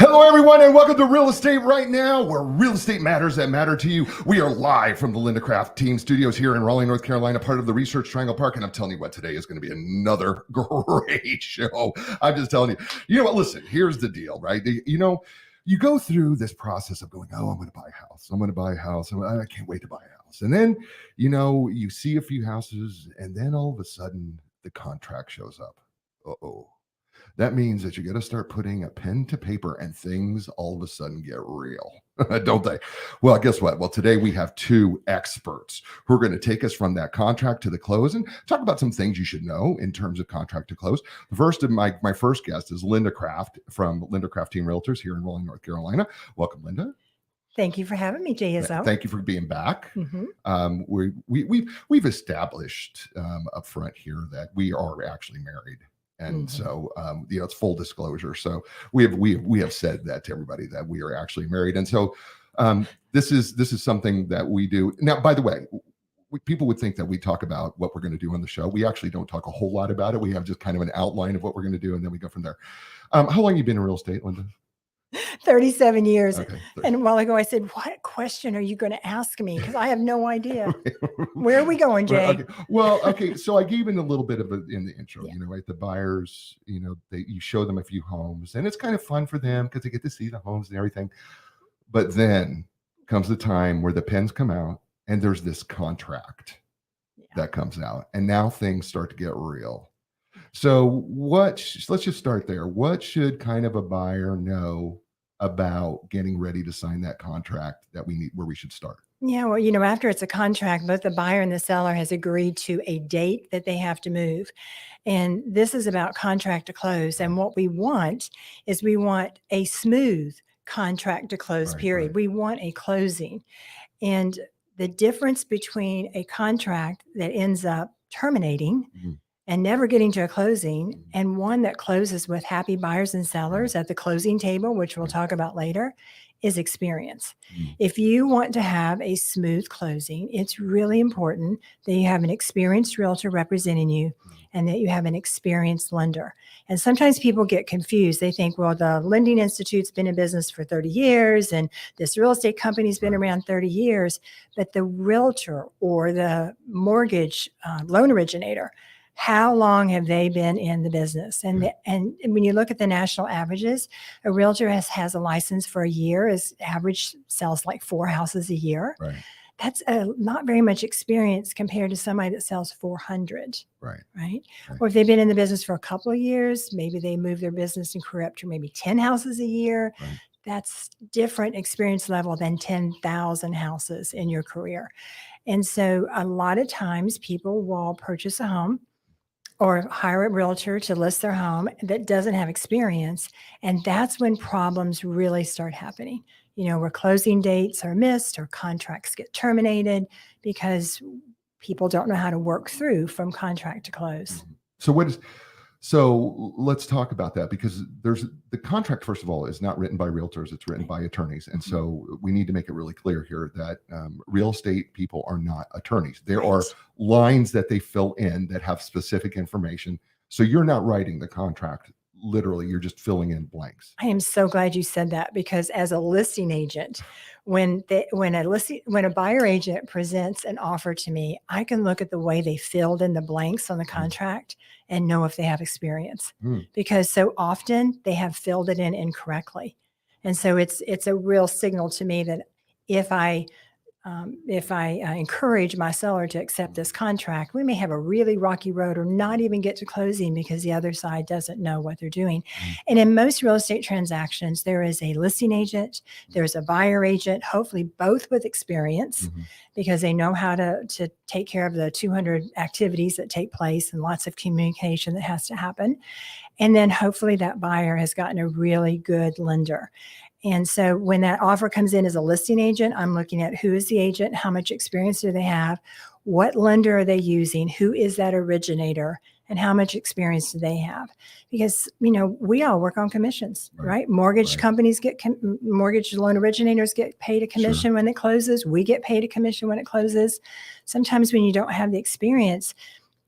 Hello, everyone, and welcome to Real Estate Right Now, where real estate matters that matter to you. We are live from the Linda Craft Team Studios here in Raleigh, North Carolina, part of the Research Triangle Park. And I'm telling you what, today is going to be another great show. I'm just telling you. You know what? Listen, here's the deal, right? You go through this process of going, oh, I'm going to buy a house. I'm going to buy a house. I can't wait to buy a house. And then, you see a few houses, and then all of a sudden, the contract shows up. Uh-oh. That means that you got to start putting a pen to paper and things all of a sudden get real, don't they? Well, guess what? Well, today we have two experts who are going to take us from that contract to the close and talk about some things you should know in terms of contract to close. The first of my first guest is Linda Craft from Linda Craft Team Realtors here in Raleigh, North Carolina. Welcome, Linda. Thank you for having me, JSO. Thank you for being back. Mm-hmm. We've established up front here that we are actually married. And so, it's full disclosure. So we have said that to everybody that we are actually married. And so this is something that we do. Now, by the way, people would think that we talk about what we're going to do on the show. We actually don't talk a whole lot about it. We have just kind of an outline of what we're going to do, and then we go from there. How long have you been in real estate, Linda? 37 years. Okay. And a while ago, I said, what question are you going to ask me? Because I have no idea. Where are we going, Jay? Okay. So I gave in a little bit of it in the intro, Yeah. Right? The buyers, you show them a few homes, and it's kind of fun for them because they get to see the homes and everything. But then comes the time where the pens come out and there's this contract that comes out, and now things start to get real. So let's just start there. What should kind of a buyer know about getting ready to sign that contract that we need, where we should start? Yeah, well, after it's a contract, both the buyer and the seller has agreed to a date that they have to move. And this is about contract to close. And what we want is a smooth contract to close period. Right. We want a closing. And the difference between a contract that ends up terminating and never getting to a closing, and one that closes with happy buyers and sellers at the closing table, which we'll talk about later, is experience. If you want to have a smooth closing, it's really important that you have an experienced realtor representing you and that you have an experienced lender. And sometimes people get confused. They think, well, the lending institute's been in business for 30 years and this real estate company's been around 30 years, but the realtor or the mortgage loan originator, how long have they been in the business? And when you look at the national averages, a realtor has a license for a year. His average sells like 4 houses a year. Right. That's not very much experience compared to somebody that sells 400. Right. Or if they've been in the business for a couple of years, maybe they move their business and career up to maybe 10 houses a year. Right. That's different experience level than 10,000 houses in your career. And so a lot of times people will purchase a home or hire a realtor to list their home that doesn't have experience. And that's when problems really start happening. Where closing dates are missed or contracts get terminated because people don't know how to work through from contract to close. So let's talk about that, because the contract, first of all, is not written by realtors, it's written by attorneys. And so we need to make it really clear here that real estate people are not attorneys. There are lines that they fill in that have specific information. So you're not writing the contract. Literally, you're just filling in blanks. I am so glad you said that, because as a listing agent, when a buyer agent presents an offer to me, I can look at the way they filled in the blanks on the contract and know if they have experience, because so often they have filled it in incorrectly. And so it's a real signal to me that if I encourage my seller to accept this contract, we may have a really rocky road or not even get to closing because the other side doesn't know what they're doing. And in most real estate transactions, there is a listing agent, there's a buyer agent, hopefully both with experience, because they know how to take care of the 200 activities that take place and lots of communication that has to happen. And then hopefully that buyer has gotten a really good lender. And so when that offer comes in as a listing agent, I'm looking at who is the agent, how much experience do they have, what lender are they using, who is that originator, and how much experience do they have? Because, we all work on commissions, right? Mortgage companies mortgage loan originators get paid a commission when it closes. We get paid a commission when it closes. Sometimes when you don't have the experience,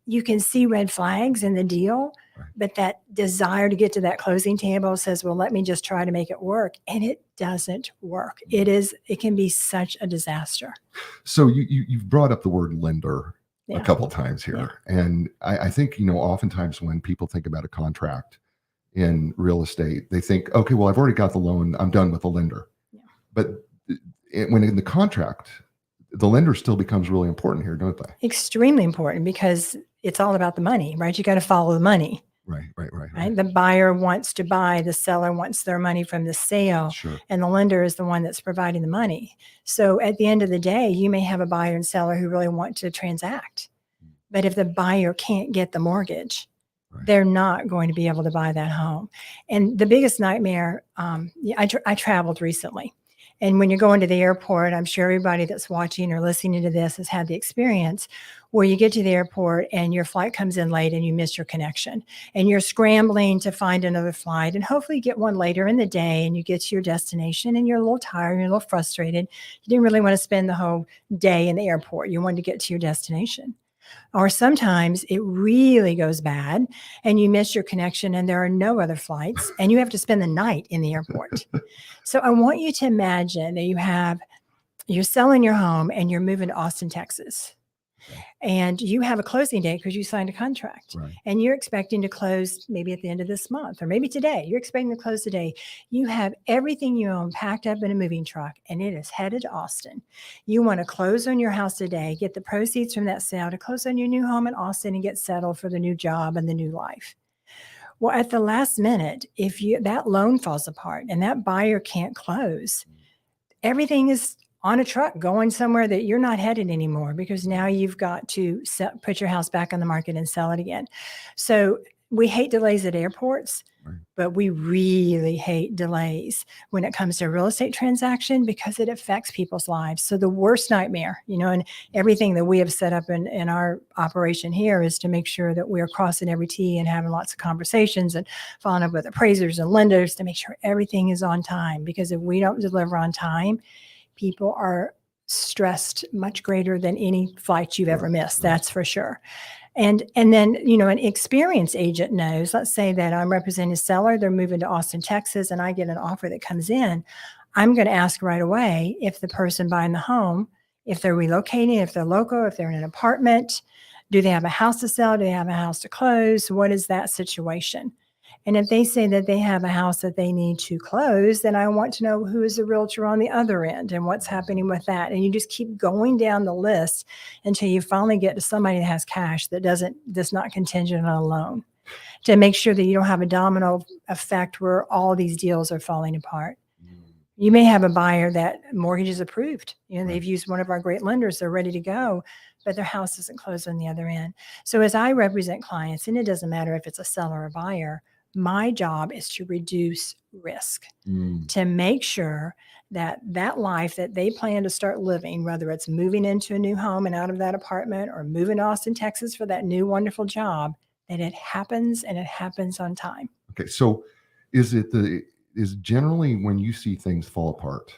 you can see red flags in the deal, Right. But that desire to get to that closing table says, well, let me just try to make it work. And it doesn't work. It can be such a disaster. So you've brought up the word lender a Yeah. couple of times here. Yeah. And I think, oftentimes when people think about a contract in real estate, they think, okay, well, I've already got the loan. I'm done with the lender. Yeah. But when in the contract, the lender still becomes really important here, don't they? Extremely important, because it's all about the money, right? You got to follow the money. Right. The buyer wants to buy, the seller wants their money from the sale, Sure. and the lender is the one that's providing the money. So at the end of the day, you may have a buyer and seller who really want to transact. But if the buyer can't get the mortgage, Right. they're not going to be able to buy that home. And the biggest nightmare, I traveled recently. And when you're going to the airport, I'm sure everybody that's watching or listening to this has had the experience where you get to the airport and your flight comes in late and you miss your connection. And you're scrambling to find another flight, and hopefully you get one later in the day and you get to your destination and you're a little tired, you're a little frustrated. You didn't really want to spend the whole day in the airport. You wanted to get to your destination. Or sometimes it really goes bad and you miss your connection and there are no other flights and you have to spend the night in the airport. So I want you to imagine that you're selling your home and you're moving to Austin, Texas. And you have a closing date because you signed a contract. Right. And you're expecting to close maybe at the end of this month or maybe today. You're expecting to close today. You have everything you own packed up in a moving truck and it is headed to Austin. You want to close on your house today, get the proceeds from that sale to close on your new home in Austin and get settled for the new job and the new life. Well, at the last minute, if that loan falls apart and that buyer can't close, everything is on a truck going somewhere that you're not headed anymore, because now you've got to put your house back on the market and sell it again. So we hate delays at airports, Right. but we really hate delays when it comes to a real estate transaction because it affects people's lives. So the worst nightmare, and everything that we have set up in our operation here is to make sure that we're crossing every T and having lots of conversations and following up with appraisers and lenders to make sure everything is on time. Because if we don't deliver on time, people are stressed much greater than any flight you've ever missed. That's for sure. And then, an experienced agent knows, let's say that I'm representing a seller, they're moving to Austin, Texas, and I get an offer that comes in. I'm going to ask right away if the person buying the home, if they're relocating, if they're local, if they're in an apartment, do they have a house to sell? Do they have a house to close? What is that situation? And if they say that they have a house that they need to close, then I want to know who is the realtor on the other end and what's happening with that. And you just keep going down the list until you finally get to somebody that has cash that's not contingent on a loan, to make sure that you don't have a domino effect where all these deals are falling apart. You may have a buyer that mortgage is approved. They've used one of our great lenders. They're ready to go, but their house isn't closed on the other end. So as I represent clients, and it doesn't matter if it's a seller or buyer, my job is to reduce risk, to make sure that life that they plan to start living, whether it's moving into a new home and out of that apartment or moving to Austin, Texas for that new wonderful job, that it happens and it happens on time. Okay. So is generally when you see things fall apart,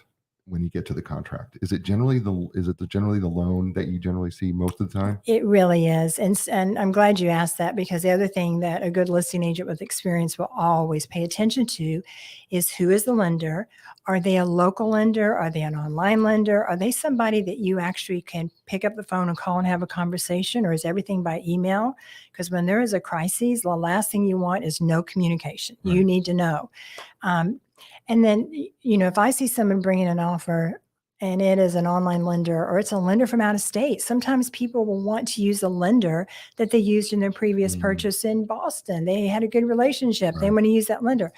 when you get to the contract, is it generally the loan that you generally see most of the time? It really is. And I'm glad you asked that, because the other thing that a good listing agent with experience will always pay attention to is who is the lender. Are they a local lender? Are they an online lender? Are they somebody that you actually can pick up the phone and call and have a conversation, or is everything by email? Because when there is a crisis, the last thing you want is no communication. Right. You need to know. And then, if I see someone bringing an offer and it is an online lender or it's a lender from out of state, sometimes people will want to use a lender that they used in their previous purchase in Boston. They had a good relationship. They want to use that lender.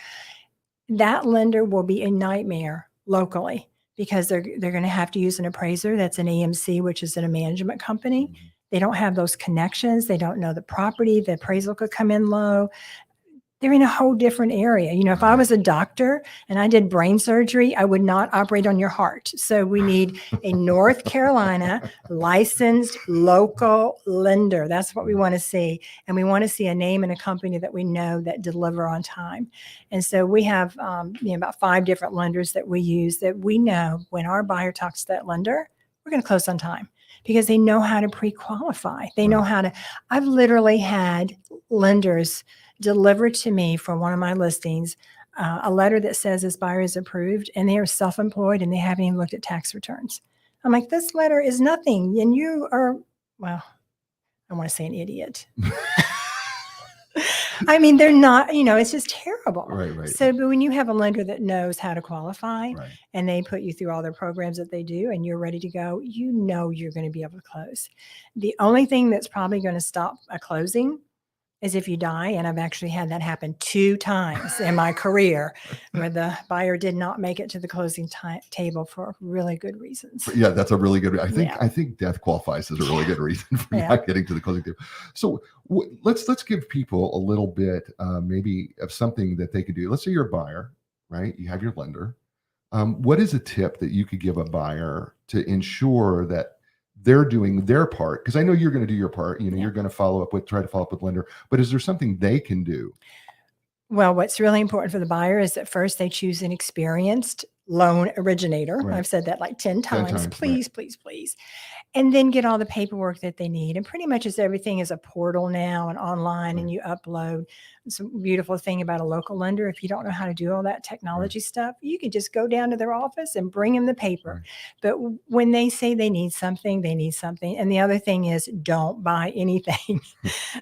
That lender will be a nightmare locally, because they're going to have to use an appraiser that's an AMC, which is a management company. They don't have those connections. They don't know the property. The appraisal could come in low. They're in a whole different area. If I was a doctor and I did brain surgery, I would not operate on your heart. So we need a North Carolina licensed local lender. That's what we want to see. And we want to see a name and a company that we know that deliver on time. And so we have about 5 different lenders that we use, that we know when our buyer talks to that lender, we're going to close on time, because they know how to pre-qualify. They know how to. I've literally had lenders delivered to me for one of my listings a letter that says this buyer is approved, and they are self-employed and they haven't even looked at tax returns. I'm like, this letter is nothing, and you are, well, I want to say an idiot. I mean, they're not, it's just terrible. Right. So, but when you have a lender that knows how to qualify Right. and they put you through all their programs that they do and you're ready to go, you're going to be able to close. The only thing that's probably going to stop a closing is if you die. And I've actually had that happen 2 times in my career where the buyer did not make it to the closing table for really good reasons. Yeah, that's a really good. I Yeah. think death qualifies as a really good reason for Yeah. not getting to the closing table. So let's give people a little bit maybe of something that they could do. Let's say you're a buyer, right? You have your lender. What is a tip that you could give a buyer to ensure that they're doing their part? Because I know you're going to do your part. Yeah. You're going to try to follow up with lender. But is there something they can do? Well, what's really important for the buyer is that first they choose an experienced loan originator. Right. I've said that like 10 times. Please, right. please. And then get all the paperwork that they need. And pretty much as everything is a portal now and online, Right. and you upload. It's a beautiful thing about a local lender. If you don't know how to do all that technology stuff, you can just go down to their office and bring them the paper. Right. But when they say they need something, they need something. And the other thing is, don't buy anything.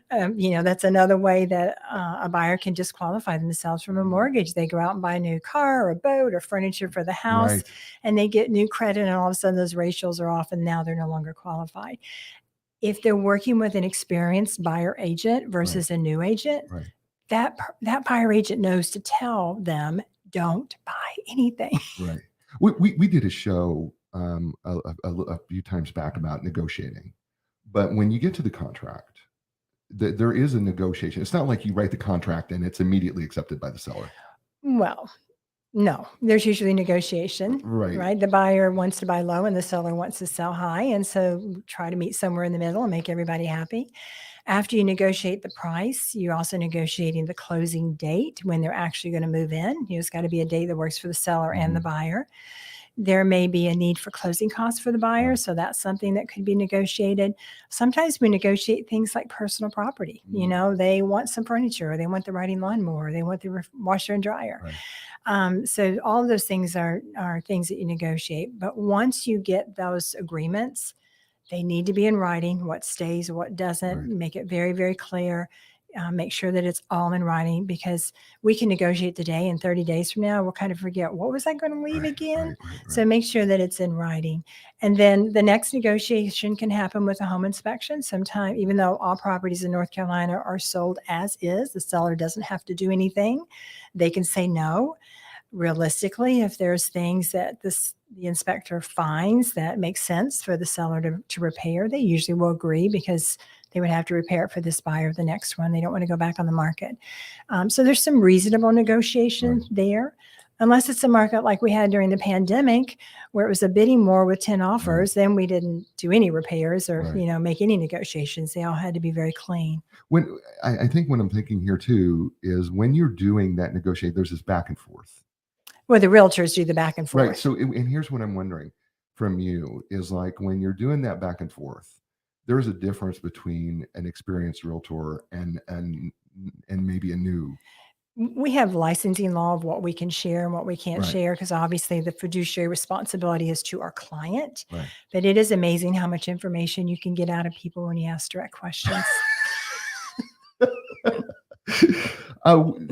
That's another way that a buyer can disqualify themselves from a mortgage. They go out and buy a new car or a boat or furniture for the house, Right. and they get new credit, and all of a sudden those ratios are off, and now they're no longer qualified. If they're working with an experienced buyer agent versus a new agent, Right. that buyer agent knows to tell them, don't buy anything. Right. We did a show a few times back about negotiating, but when you get to the contract, there is a negotiation. It's not like you write the contract and it's immediately accepted by the seller. Well, no, there's usually negotiation, right? The buyer wants to buy low and the seller wants to sell high. And so try to meet somewhere in the middle and make everybody happy. After you negotiate the price, you're also negotiating the closing date when they're actually going to move in. It's got to be a date that works for the seller and the buyer. There may be a need for closing costs for the buyer. Right. So that's something that could be negotiated. Sometimes we negotiate things like personal property. They want some furniture, or they want the riding lawnmower, or they want the washer and dryer. Right. So all of those things are things that you negotiate. But once you get those agreements, they need to be in writing, what stays, what doesn't. Right. Make it very, very clear. Make sure that it's all in writing, because we can negotiate today and 30 days from now, we'll kind of forget, what was I going to leave again? Right. So make sure that it's in writing. And then the next negotiation can happen with a home inspection sometime, even though all properties in North Carolina are sold as is, the seller doesn't have to do anything. They can say no. Realistically, if there's things that the inspector finds that makes sense for the seller to repair, they usually will agree, because they would have to repair it for this buyer, the next one. They don't want to go back on the market. So there's some reasonable negotiation there. Unless it's a market like we had during the pandemic, where it was a bidding war with 10 offers, then we didn't do any repairs or, make any negotiations. They all had to be very clean. When I think what I'm thinking here too is when you're doing that negotiate, there's this back and forth. Well, the realtors do the back and forth. Right. So, and here's what I'm wondering from you is, like, when you're doing that back and forth, there's a difference between an experienced realtor and maybe a new. We have licensing law of what we can share and what we can't share, because obviously the fiduciary responsibility is to our client. Right. But it is amazing how much information you can get out of people when you ask direct questions. When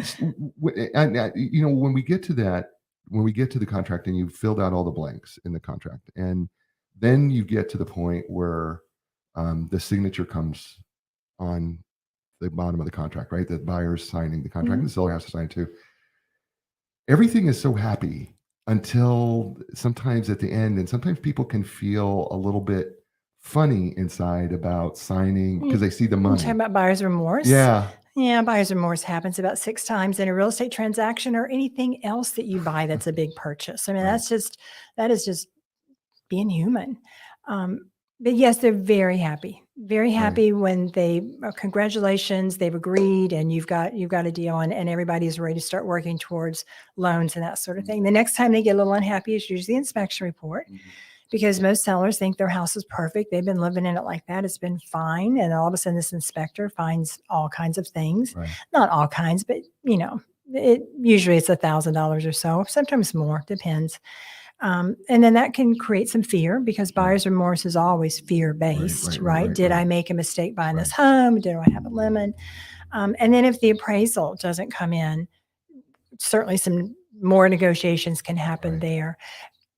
we get to that, when we get to the contract and you've filled out all the blanks in the contract, and then you get to the point where the signature comes on the bottom of the contract, right? The buyer's signing the contract and the seller has to sign too. Everything is so happy until sometimes at the end, and sometimes people can feel a little bit funny inside about signing because they see the money. You're talking about buyer's remorse? Yeah. Yeah, buyer's remorse happens about 6 times in a real estate transaction or anything else that you buy that's a big purchase. I mean, that is just being human. But yes, they're very happy when they, congratulations, they've agreed, and you've got a deal, and everybody's ready to start working towards loans and that sort of thing. The next time they get a little unhappy is usually the inspection report, because most sellers think their house is perfect. They've been living in it like that. It's been fine. And all of a sudden this inspector finds all kinds of things, Right. not all kinds, but usually it's $1,000 or so, sometimes more, depends. And then that can create some fear because buyer's remorse is always fear-based, right? Did I make a mistake buying this home? Did I have a lemon? And then if the appraisal doesn't come in, certainly some more negotiations can happen there.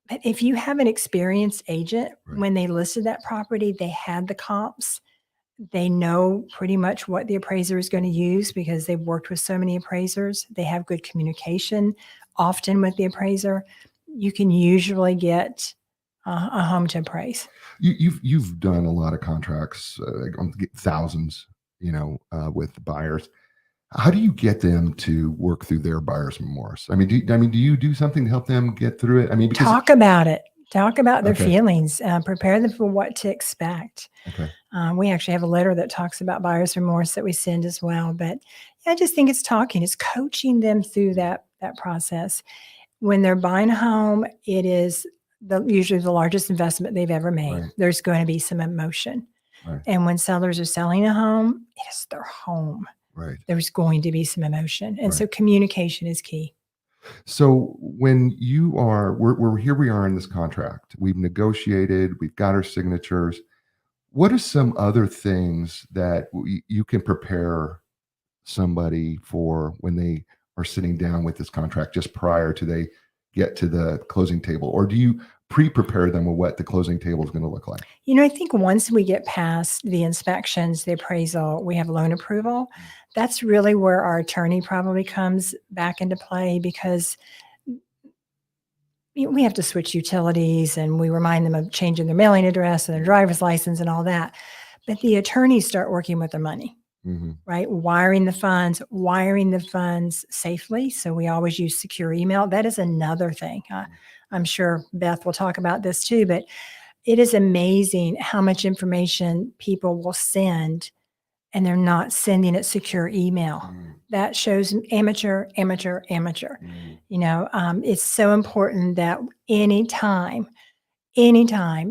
But if you have an experienced agent, when they listed that property, they had the comps. They know pretty much what the appraiser is going to use because they've worked with so many appraisers. They have good communication often with the appraiser. You can usually get a home to appraise. You've done a lot of contracts, thousands, with buyers. How do you get them to work through their buyer's remorse? I mean, do you do something to help them get through it? I mean, because talk about it. Talk about their feelings. Prepare them for what to expect. Okay. We actually have a letter that talks about buyer's remorse that we send as well. But I just think it's coaching them through that process. When they're buying a home, it is usually the largest investment they've ever made. There's going to be some emotion. And when sellers are selling a home, it is their home. There's going to be some emotion. And so communication is key. So when we're here, we are in this contract, we've negotiated, we've got our signatures. What are some other things that you can prepare somebody for when they are sitting down with this contract just prior to they get to the closing table? Or do you pre-prepare them with what the closing table is going to look like? I think once we get past the inspections, the appraisal, we have loan approval. That's really where our attorney probably comes back into play because we have to switch utilities and we remind them of changing their mailing address and their driver's license and all that. But the attorneys start working with their money, right? Wiring the funds safely. So we always use secure email. That is another thing. I'm sure Beth will talk about this too, but it is amazing how much information people will send and they're not sending it secure email. That shows amateur. It's so important that anytime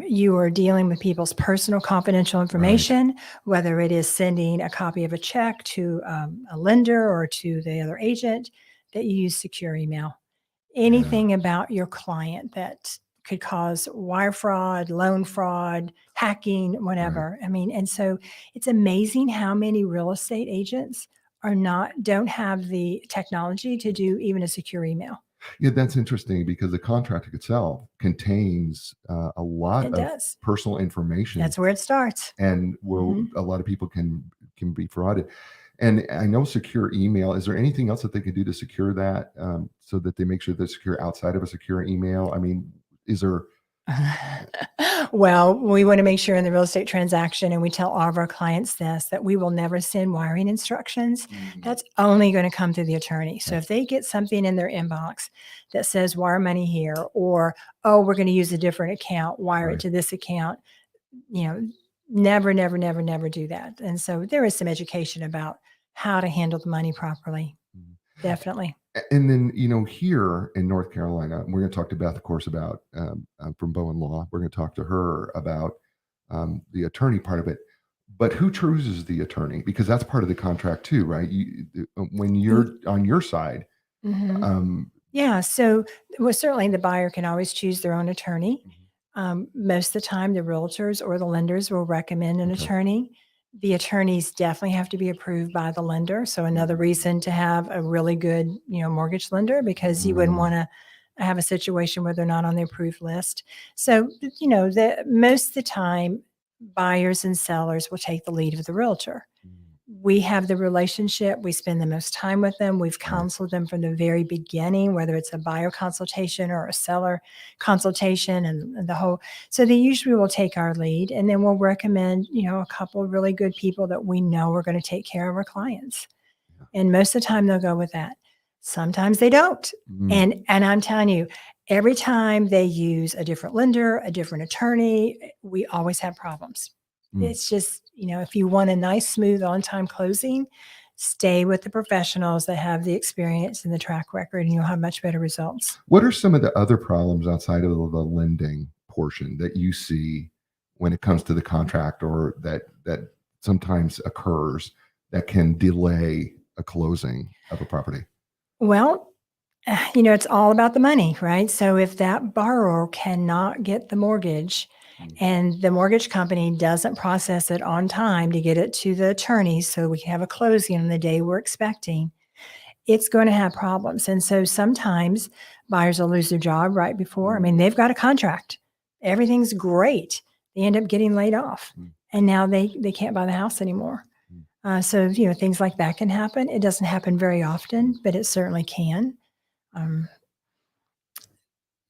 you are dealing with people's personal confidential information, whether it is sending a copy of a check to a lender or to the other agent, that you use secure email. Anything about your client that could cause wire fraud, loan fraud, hacking, whatever. I mean, and so it's amazing how many real estate agents don't have the technology to do even a secure email. Yeah, that's interesting because the contract itself contains a lot of personal information. That's where it starts. And a lot of people can be frauded. And I know secure email, is there anything else that they can do to secure that so that they make sure they're secure outside of a secure email? I mean, is there? Well, we want to make sure in the real estate transaction, and we tell all of our clients this, that we will never send wiring instructions. That's only going to come through the attorney. So if they get something in their inbox that says wire money here, or, oh, we're going to use a different account, wire it to this account, never do that. And so there is some education about how to handle the money properly. Definitely. And then, here in North Carolina, we're going to talk to Beth, of course, about from Bowen Law. We're going to talk to her about the attorney part of it. But who chooses the attorney? Because that's part of the contract too, right? When you're on your side. Yeah. So, certainly the buyer can always choose their own attorney. Most of the time, the realtors or the lenders will recommend an attorney. The attorneys definitely have to be approved by the lender. So another reason to have a really good, mortgage lender, because you wouldn't want to have a situation where they're not on the approved list. So, most of the time, buyers and sellers will take the lead of the realtor. We have the relationship. We spend the most time with them. We've counseled them from the very beginning, whether it's a buyer consultation or a seller consultation and the whole. So they usually will take our lead, and then we'll recommend, a couple of really good people that we know are going to take care of our clients. And most of the time they'll go with that. Sometimes they don't. And I'm telling you, every time they use a different lender, a different attorney, we always have problems. It's just, if you want a nice, smooth, on-time closing, stay with the professionals that have the experience and the track record, and you'll have much better results. What are some of the other problems outside of the lending portion that you see when it comes to the contract, or that sometimes occurs that can delay a closing of a property? Well, it's all about the money, right? So if that borrower cannot get the mortgage and the mortgage company doesn't process it on time to get it to the attorney so we can have a closing on the day we're expecting, it's going to have problems. And so sometimes buyers will lose their job right before. I mean, they've got a contract. Everything's great. They end up getting laid off. And now they can't buy the house anymore. So, things like that can happen. It doesn't happen very often, but it certainly can.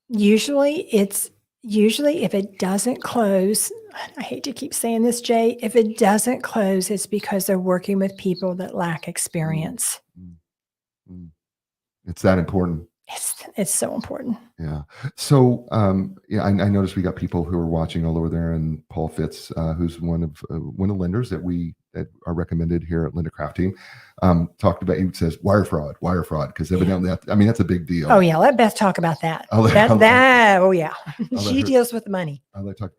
Usually if it doesn't close, I hate to keep saying this, Jay, if it doesn't close, it's because they're working with people that lack experience. It's that important. It's so important. Yeah. So, I noticed we got people who are watching all over there, and Paul Fitz, who's one of the lenders that are recommended here at Linda Craft Team, talked about. He says wire fraud, because evidently, that's a big deal. Oh yeah, let Beth talk about that. She deals with the money. I'll let her talk.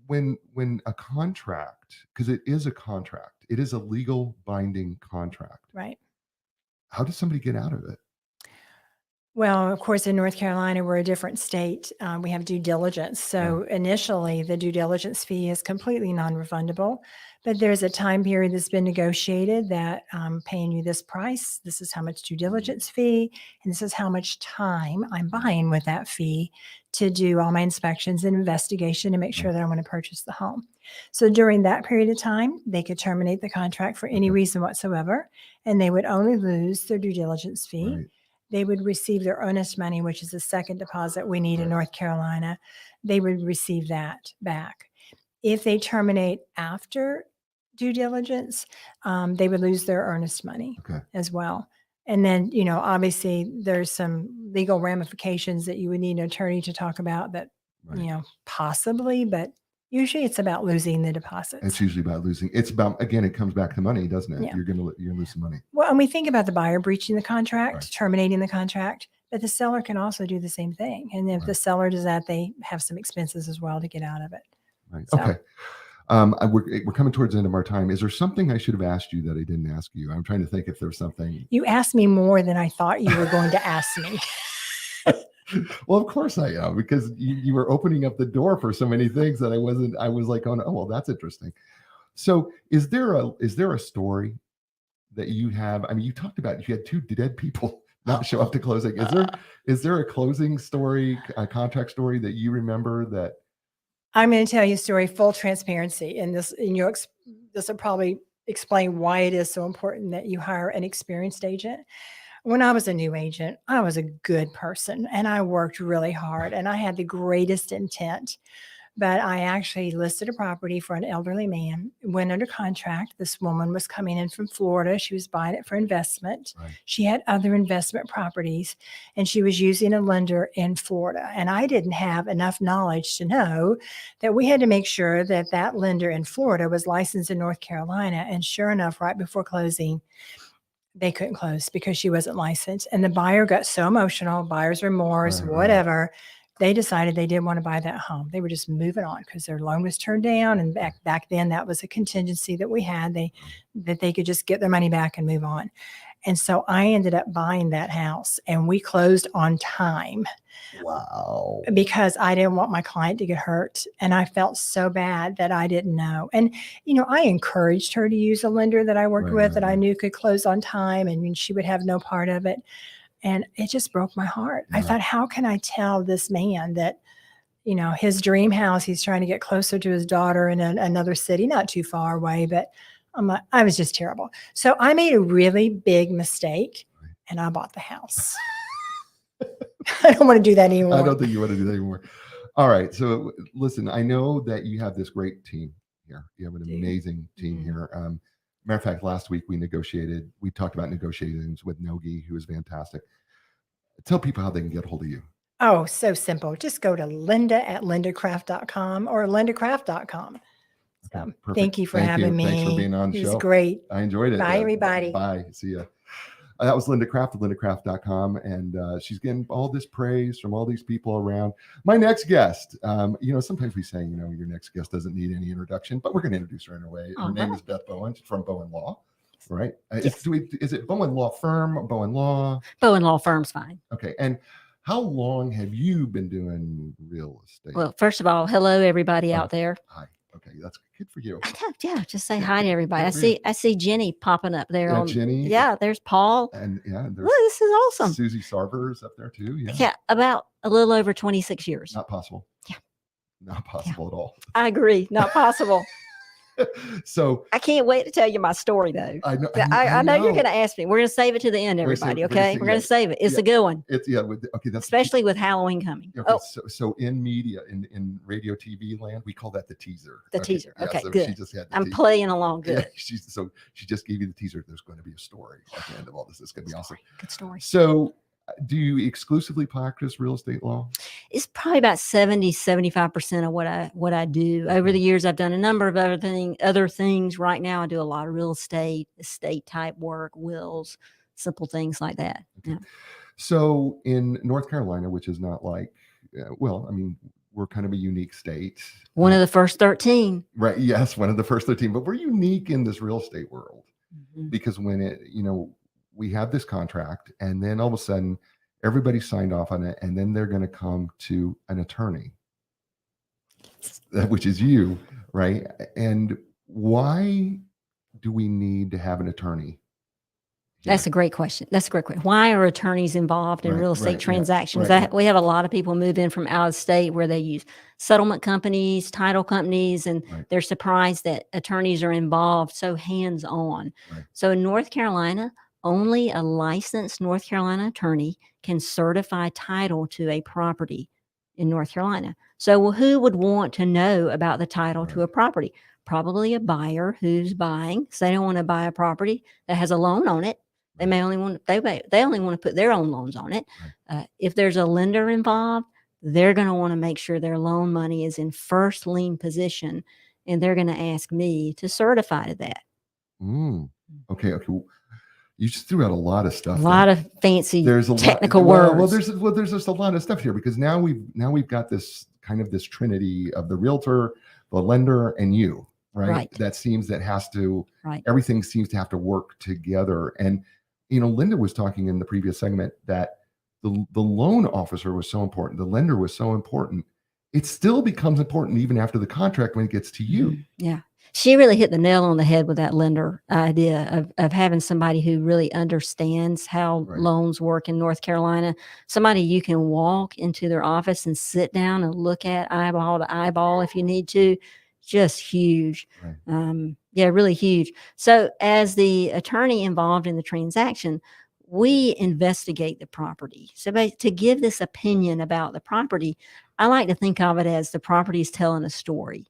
When a contract, because it is a contract, it is a legal binding contract. Right. How does somebody get out of it? Well, of course, in North Carolina, we're a different state. We have due diligence. So initially, the due diligence fee is completely non-refundable, but there's a time period that's been negotiated that I'm paying you this price. This is how much due diligence fee, and this is how much time I'm buying with that fee to do all my inspections and investigation to make sure that I want to purchase the home. So during that period of time, they could terminate the contract for any reason whatsoever, and they would only lose their due diligence fee. Right. They would receive their earnest money, which is the second deposit we need in North Carolina. They would receive that back. If they terminate after due diligence, they would lose their earnest money as well. And then, obviously there's some legal ramifications that you would need an attorney to talk about that, possibly, but usually it's about losing the deposits. It's usually about losing. It's about, again, it comes back to money, doesn't it? Yeah. You're going to lose some money. Well, and we think about the buyer breaching the contract, terminating the contract, but the seller can also do the same thing. And if the seller does that, they have some expenses as well to get out of it. Right. So. Okay. We're coming towards the end of our time. Is there something I should have asked you that I didn't ask you? I'm trying to think if there's something. You asked me more than I thought you were going to ask me. Well, of course I am, because you were opening up the door for so many things that I was like, oh, well, that's interesting. So is there a story that you have? I mean, you talked about you had 2 dead people not show up to closing. Is there a closing story, a contract story that you remember that? I'm going to tell you a story, full transparency, and this will probably explain why it is so important that you hire an experienced agent. When I was a new agent, I was a good person and I worked really hard and I had the greatest intent, but I actually listed a property for an elderly man, went under contract. This woman was coming in from Florida. She was buying it for investment. She had other investment properties and she was using a lender in Florida. And I didn't have enough knowledge to know that we had to make sure that that lender in Florida was licensed in North Carolina. And sure enough, right before closing, they couldn't close because she wasn't licensed. And the buyer got so emotional, buyer's remorse, whatever. They decided they didn't want to buy that home. They were just moving on because their loan was turned down. And back then that was a contingency that we had, that they could just get their money back and move on. And so I ended up buying that house and we closed on time. Wow. Because I didn't want my client to get hurt. And I felt so bad that I didn't know. And, I encouraged her to use a lender that I worked with that I knew could close on time and she would have no part of it. And it just broke my heart. I thought, how can I tell this man that, his dream house, he's trying to get closer to his daughter in another city, not too far away, but I was just terrible. So I made a really big mistake and I bought the house. I don't want to do that anymore. I don't think you want to do that anymore. All right. So listen, I know that you have this great team here. You have an amazing team here. Matter of fact, last week we talked about negotiations with Nogi, who is fantastic. Tell people how they can get a hold of you. Oh, so simple. Just go to linda@lindacraft.com or lindacraft.com. So thank you for having me. Thanks for being on the show. It was great. I enjoyed it. Bye, everybody. Bye. See ya. That was Linda Craft of lindacraft.com. And she's getting all this praise from all these people around. My next guest, sometimes we say, your next guest doesn't need any introduction, but we're going to introduce her in a way. Her name is Beth Bowen. She's from Bowen Law, right? Yes. Is it Bowen Law Firm or Bowen Law? Bowen Law Firm's fine. Okay. And how long have you been doing real estate? Well, first of all, hello everybody out there. Hi. Okay, that's good for you. Yeah, just say hi to everybody. I see Jenny popping up there. Jenny. Yeah, there's Paul. And there's this is awesome. Susie Sarver's up there too. Yeah, about a little over 26 years. Not possible. Yeah. Not possible at all. I agree. Not possible. So I can't wait to tell you my story though. I know you're going to ask me. We're going to save it to the end, everybody. Okay, we're going to save it. It's a good one. It's okay. That's especially with Halloween coming. Okay, so in media, in radio, TV land, we call that the teaser. The teaser. Okay, so good. She just had. I'm playing along good. Yeah, she just gave you the teaser. There's going to be a story at the end of all this. It's going to be awesome. Good story. So, do you exclusively practice real estate law? It's probably about 75% of what I do. Over the years, I've done a number of other things. Right now, I do a lot of real estate type work, wills, simple things like that. Okay. Yeah. So in North Carolina, which is not like, we're kind of a unique state. One of the first 13. Right. Yes. One of the first 13, but we're unique in this real estate world because when we have this contract and then all of a sudden everybody signed off on it and then they're going to come to an attorney, which is you, right? And why do we need to have an attorney? That's a great question. Why are attorneys involved in real estate transactions? We have a lot of people move in from out of state where they use settlement companies, title companies, and they're surprised that attorneys are involved so hands-on. So in North Carolina, only a licensed North Carolina attorney can certify title to a property in North Carolina. So who would want to know about the title to a property? Probably a buyer who's buying. So they don't want to buy a property that has a loan on it. They may only want they only want to put their own loans on it. If there's a lender involved, they're going to want to make sure their loan money is in first lien position, and they're going to ask me to certify to that. Okay. You just threw out a lot of stuff. A lot of fancy technical words. There's just a lot of stuff here because now we've got this kind of this trinity of the realtor, the lender, and you, right? Everything seems to have to work together. And Linda was talking in the previous segment that the loan officer was so important, the lender was so important. It still becomes important even after the contract when it gets to you. Yeah. She really hit the nail on the head with that lender idea of having somebody who really understands how loans work in North Carolina. Somebody you can walk into their office and sit down and look at eyeball to eyeball if you need to. Just huge. Really huge. So as the attorney involved in the transaction, we investigate the property. So to give this opinion about the property, I like to think of it as the property is telling a story.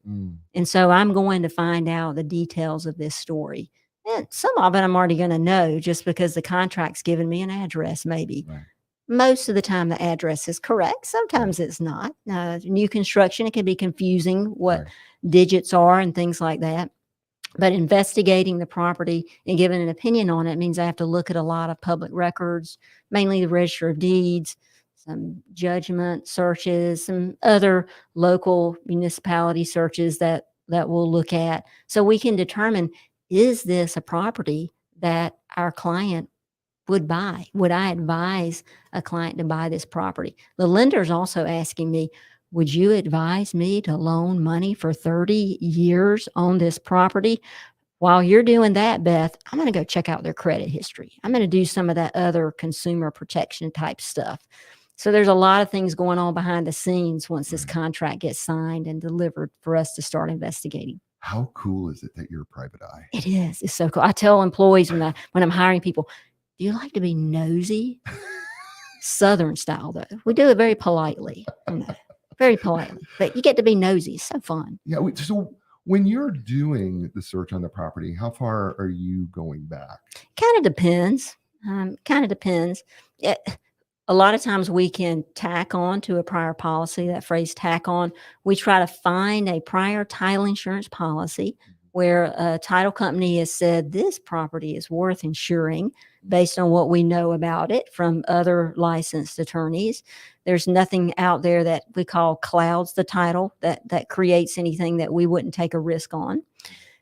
And so I'm going to find out the details of this story. And some of it I'm already going to know just because the contract's given me an address, maybe. Most of the time the address is correct. Sometimes it's not. New construction, it can be confusing what digits are and things like that. But investigating the property and giving an opinion on it means I have to look at a lot of public records, mainly the Register of Deeds, some judgment searches, some other local municipality searches that we'll look at. So we can determine, is this a property that our client would buy? Would I advise a client to buy this property? The lender's also asking me, would you advise me to loan money for 30 years on this property? While you're doing that, Beth, I'm going to go check out their credit history. I'm going to do some of that other consumer protection type stuff. So there's a lot of things going on behind the scenes once this contract gets signed and delivered for us to start investigating. How cool is it that you're a private eye? It is. It's so cool. I tell employees when I'm hiring people, do you like to be nosy? Southern style, though. We do it very politely. Very politely, but you get to be nosy. It's so fun. Yeah. So when you're doing the search on the property, how far are you going back? Kind of depends. A lot of times we can tack on to a prior policy. That phrase tack on. We try to find a prior title insurance policy where a title company has said this property is worth insuring based on what we know about it from other licensed attorneys. There's nothing out there that we call clouds the title that creates anything that we wouldn't take a risk on.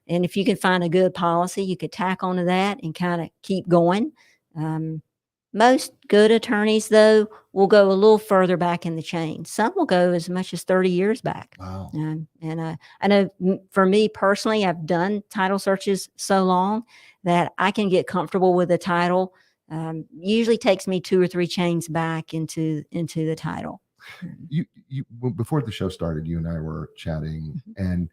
And if you can find a good policy, you could tack onto that and kind of keep going. Most good attorneys, though, will go a little further back in the chain. Some will go as much as 30 years back. Wow. I know for me personally, I've done title searches so long that I can get comfortable with the title. Usually takes me 2 or 3 chains back into the title. Before the show started, you and I were chatting, and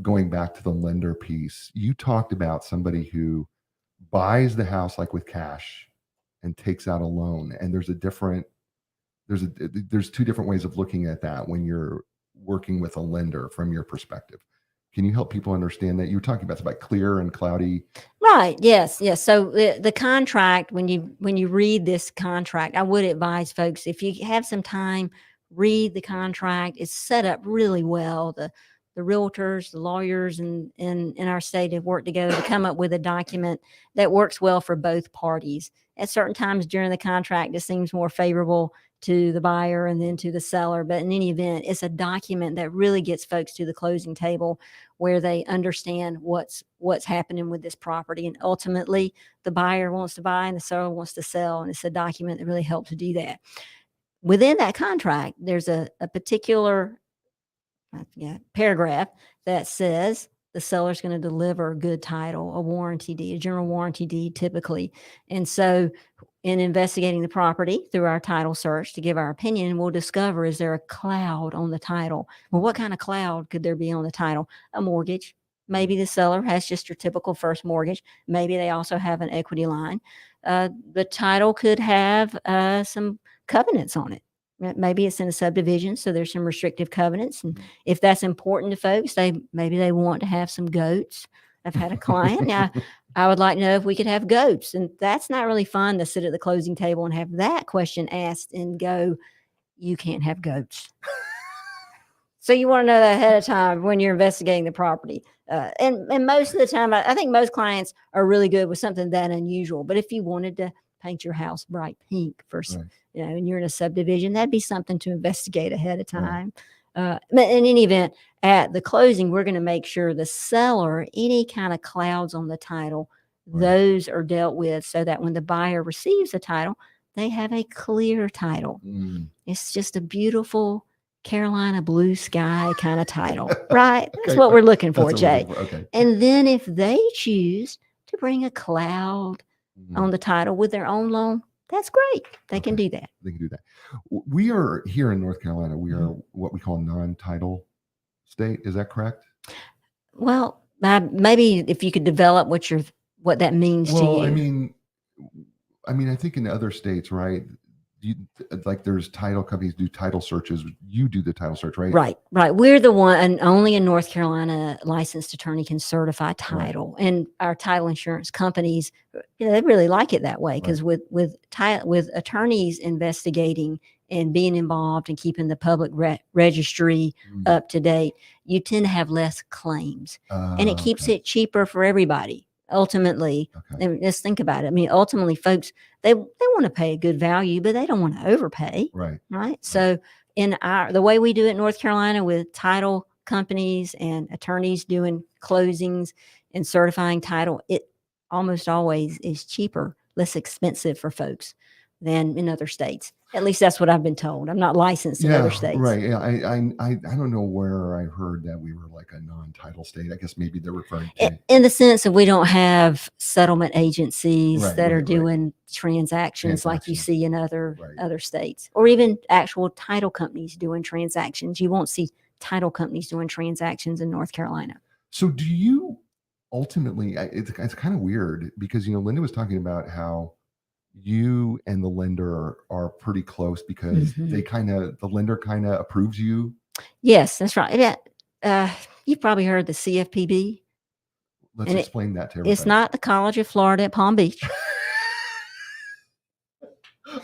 going back to the lender piece, you talked about somebody who buys the house like with cash and takes out a loan. And there's 2 different ways of looking at that when you're working with a lender from your perspective. Can you help people understand that? You were talking about clear and cloudy. Right. Yes. Yes. So the contract, when you read this contract, I would advise folks, if you have some time, read the contract. It's set up really well. The realtors, the lawyers in our state have worked together to come up with a document that works well for both parties. At certain times during the contract, it seems more favorable to the buyer and then to the seller. But in any event, it's a document that really gets folks to the closing table where they understand what's happening with this property. And ultimately, the buyer wants to buy and the seller wants to sell. And it's a document that really helps to do that. Within that contract, there's a particular paragraph that says the seller's going to deliver a good title, a warranty deed, a general warranty deed typically. And so in investigating the property through our title search to give our opinion, we'll discover, is there a cloud on the title? Well, what kind of cloud could there be on the title? A mortgage. Maybe the seller has just your typical first mortgage. Maybe they also have an equity line. The title could have some covenants on it. Maybe it's in a subdivision, so there's some restrictive covenants. And if that's important to folks, maybe they want to have some goats. I've had a client. Now, I would like to know if we could have goats. And that's not really fun to sit at the closing table and have that question asked and go, you can't have goats. So you want to know that ahead of time when you're investigating the property. And most of the time, I think most clients are really good with something that unusual. But if you wanted to paint your house bright pink for, Right. And you're in a subdivision, that'd be something to investigate ahead of time. Right. But in any event, at the closing, we're going to make sure the seller, any kind of clouds on the title, right, those are dealt with so that when the buyer receives the title, they have a clear title. It's just a beautiful Carolina blue sky kind of title, right? That's Okay. what we're looking for, Jay. Okay. And then if they choose to bring a cloud on the title with their own loan, that's great. They can do that. They can do that. We are here in North Carolina. We are what we call non-title state. Is that correct? Well, maybe if you could develop what that means to you. Well, I mean, I think in other states, right? There's title companies do title searches. You do the title search, right? Right. We're the one, and only in North Carolina, licensed attorney can certify title. Right. And our title insurance companies, they really like it that way because with attorneys investigating and being involved and keeping the public registry up to date, you tend to have less claims, and it keeps it cheaper for everybody. Ultimately, let's think about it. I mean, ultimately, folks, they want to pay a good value, but they don't want to overpay. Right. So in the way we do it in North Carolina with title companies and attorneys doing closings and certifying title, it almost always is cheaper, less expensive for folks than in other states. At least that's what I've been told. I'm not licensed in other states. Right. Yeah. I don't know where I heard that we were like a non-title state. I guess maybe they're referring to in the sense that we don't have settlement agencies that are doing transactions like you see in other states, or even actual title companies doing transactions. You won't see title companies doing transactions in North Carolina. So do you ultimately, it's kind of weird because, Linda was talking about how you and the lender are pretty close because the lender kind of approves you. Yes, that's right. Yeah. You've probably heard the CFPB. Let's explain that to everybody. It's not the College of Florida at Palm Beach.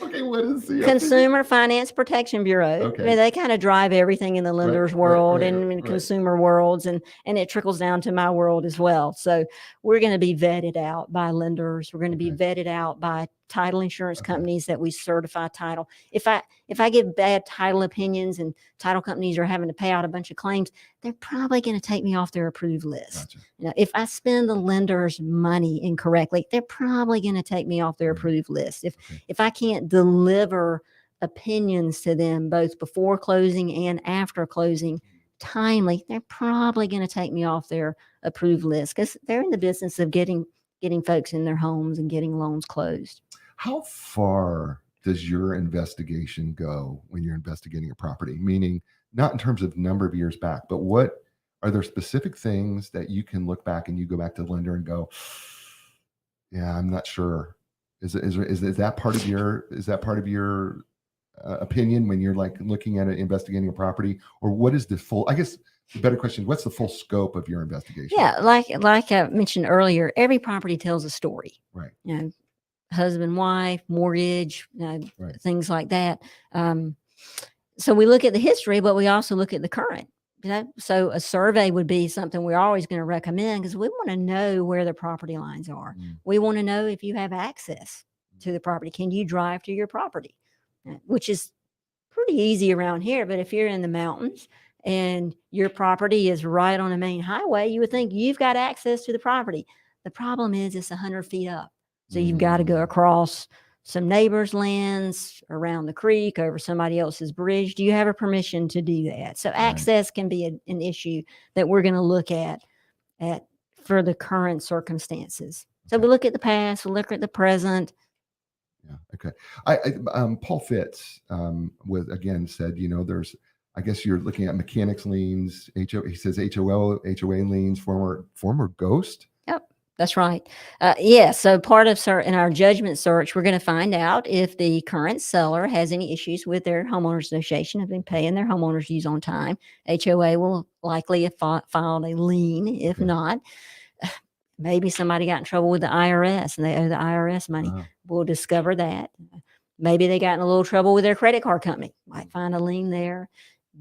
Okay, What is CFPB? Consumer Finance Protection Bureau. Okay. I mean, they kind of drive everything in the lender's world and right. consumer worlds, and it trickles down to my world as well. So we're going to be vetted out by lenders. We're going to be vetted out by title insurance companies that we certify title. If I give bad title opinions and title companies are having to pay out a bunch of claims, they're probably going to take me off their approved list. Gotcha. You know, if I spend the lender's money incorrectly, they're probably going to take me off their approved list. If I can't deliver opinions to them both before closing and after closing timely, they're probably going to take me off their approved list because they're in the business of getting folks in their homes and getting loans closed. How far does your investigation go when you're investigating a property? Meaning, not in terms of number of years back, but what are there specific things that you can look back and you go back to the lender and go, yeah, I'm not sure. Is that part of your opinion when you're like looking at it, investigating a property, or what is the full? I guess the better question: what's the full scope of your investigation? Yeah, like I mentioned earlier, every property tells a story. Right. You know, husband, wife, mortgage, things like that. So we look at the history, but we also look at the current. You know, so a survey would be something we're always going to recommend because we want to know where the property lines are. We want to know if you have access to the property. Can you drive to your property? Which is pretty easy around here. But if you're in the mountains and your property is right on a main highway, you would think you've got access to the property. The problem is it's 100 feet up. So you've got to go across some neighbors' lands, around the creek, over somebody else's bridge. Do you have a permission to do that? So access can be an issue that we're going to look at for the current circumstances. So we look at the past, we look at the present. Yeah. Okay. Paul Fitz again said, there's, I guess you're looking at mechanics liens, he says HOA liens, former ghost. Yep. That's right. Yeah. So part of in our judgment search, we're going to find out if the current seller has any issues with their homeowners association, have been paying their homeowners dues on time. HOA will likely have filed a lien. If not, maybe somebody got in trouble with the IRS and they owe the IRS money. We'll discover that. Maybe they got in a little trouble with their credit card company. Might find a lien there.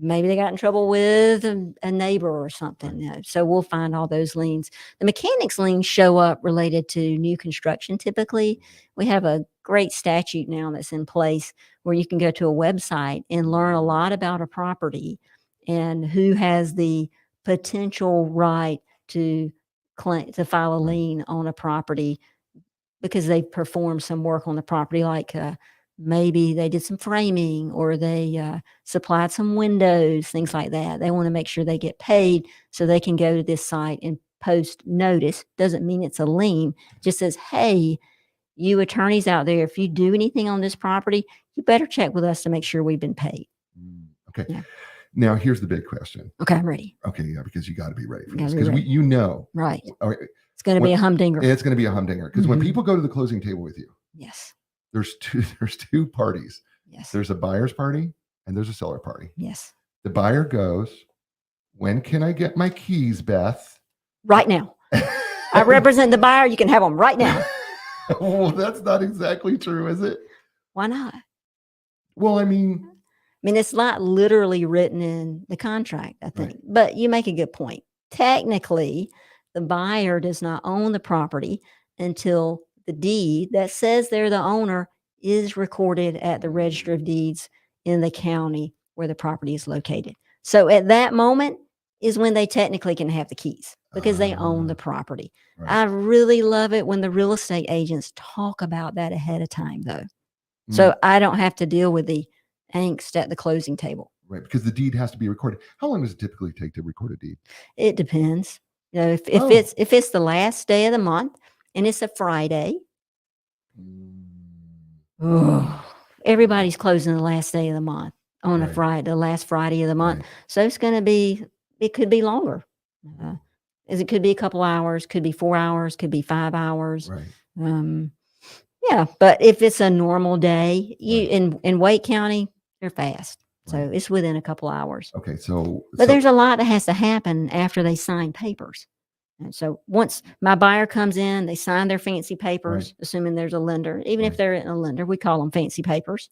Maybe they got in trouble with a neighbor or something. So we'll find all those liens. The mechanics liens show up related to new construction. Typically, we have a great statute now that's in place where you can go to a website and learn a lot about a property and who has the potential right to file a lien on a property because they performed some work on the property, like maybe they did some framing or they supplied some windows, things like that. They want to make sure they get paid so they can go to this site and post notice. Doesn't mean it's a lien. Just says, hey, you attorneys out there, if you do anything on this property, you better check with us to make sure we've been paid. Okay. Yeah. Now here's the big question. Okay, I'm ready. Okay, yeah, because you got to be ready for this because right. It's going to be a humdinger. It's going to be a humdinger because when people go to the closing table with you, yes, there's two parties. Yes, there's a buyer's party and there's a seller party. Yes, the buyer goes, "When can I get my keys, Beth?" Right now. I represent the buyer. You can have them right now. Well, that's not exactly true, is it? Why not? Well, I mean, it's not literally written in the contract, I think. Right. But you make a good point. Technically, the buyer does not own the property until the deed that says they're the owner is recorded at the Register of Deeds in the county where the property is located. So at that moment is when they technically can have the keys because they own the property. Right. I really love it when the real estate agents talk about that ahead of time, though. So I don't have to deal with the angst at the closing table. Right, because the deed has to be recorded. How long does it typically take to record a deed? It depends. If it's the last day of the month and it's a Friday, everybody's closing the last day of the month on a Friday, the last Friday of the month. Right. So it could be longer. It could be a couple hours, could be 4 hours, could be 5 hours. Right. Yeah, but if it's a normal day, in Wake County, they're fast. So it's within a couple hours. Okay, but there's a lot that has to happen after they sign papers. And so once my buyer comes in, they sign their fancy papers, assuming there's a lender. Even if there isn't a lender, we call them fancy papers.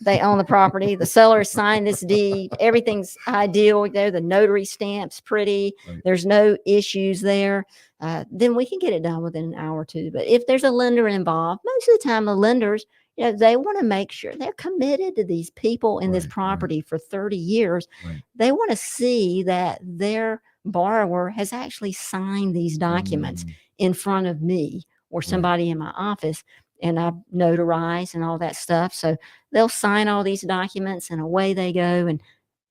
They own the property. The seller signed this deed. Everything's ideal. There, the notary stamp's pretty. There's no issues there. Then we can get it done within an hour or two. But if there's a lender involved, most of the time the lenders, they want to make sure they're committed to these people in this property for 30 years. They want to see that their borrower has actually signed these documents in front of me or somebody in my office, and I've notarized and all that stuff. So they'll sign all these documents and away they go. And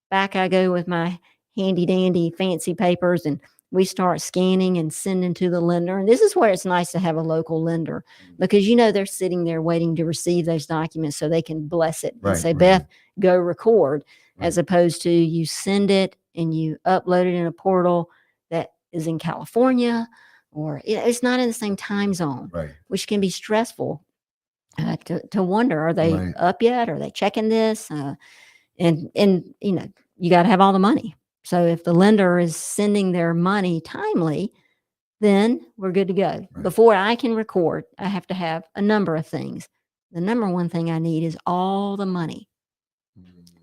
back I go with my handy dandy fancy papers, and we start scanning and sending to the lender. And this is where it's nice to have a local lender, because they're sitting there waiting to receive those documents so they can bless it and say, Beth, go record, as opposed to you send it and you upload it in a portal that is in California, or it's not in the same time zone, which can be stressful to wonder, are they up yet? Are they checking this? And you got to have all the money. So if the lender is sending their money timely, then we're good to go. Before I can record, I have to have a number of things. The number one thing I need is all the money.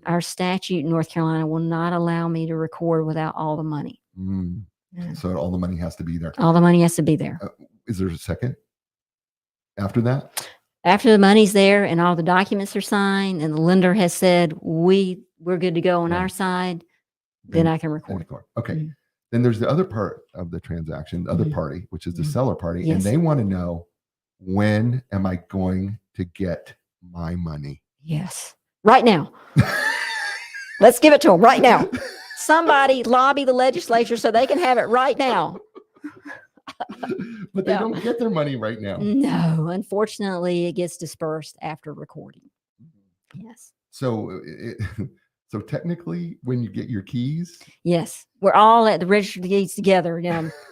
Our statute in North Carolina will not allow me to record without all the money. So all the money has to be there. All the money has to be there. Is there a second after that? After the money's there and all the documents are signed and the lender has said we're good to go on our side, then I can record. Okay. Then there's the other part of the transaction, the other party, which is the seller party, and they want to know, when am I going to get my money? Yes. Right now. Let's give it to them right now. Somebody lobby the legislature so they can have it right now. But they don't get their money right now. No, unfortunately, it gets dispersed after recording. Yes. So so technically, when you get your keys? Yes. We're all at the register of deeds together,